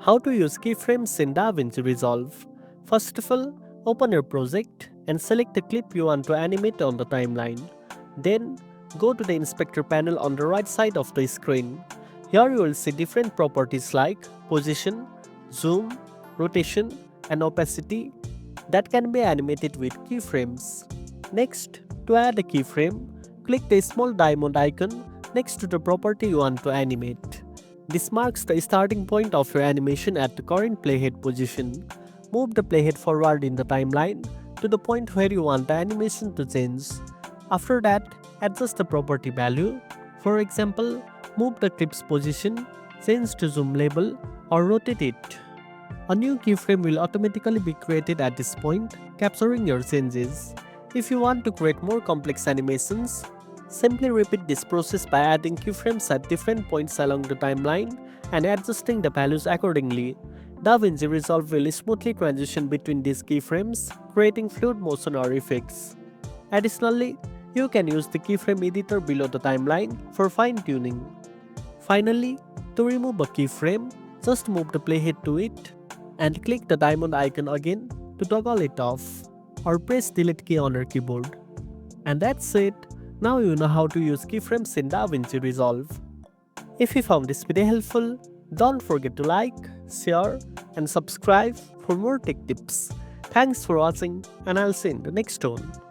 How to use keyframes in DaVinci Resolve. First of all, open your project and select the clip you want to animate on the timeline. Then, go to the inspector panel on the right side of the screen. Here you will see different properties like position, zoom, rotation, and opacity that can be animated with keyframes. Next, to add a keyframe, click the small diamond icon next to the property you want to animate. This marks the starting point of your animation at the current playhead position. Move the playhead forward in the timeline to the point where you want the animation to change. After that, adjust the property value. For example, move the clip's position, change to zoom level, or rotate it. A new keyframe will automatically be created at this point, capturing your changes. If you want to create more complex animations, simply repeat this process by adding keyframes at different points along the timeline and adjusting the values accordingly. DaVinci Resolve will smoothly transition between these keyframes, creating fluid motion or effects. Additionally, you can use the keyframe editor below the timeline for fine-tuning. Finally, to remove a keyframe, just move the playhead to it and click the diamond icon again to toggle it off, or press delete key on your keyboard. And that's it. Now you know how to use keyframes in DaVinci Resolve. If you found this video helpful, don't forget to like, share, and subscribe for more tech tips. Thanks for watching, and I'll see you in the next one.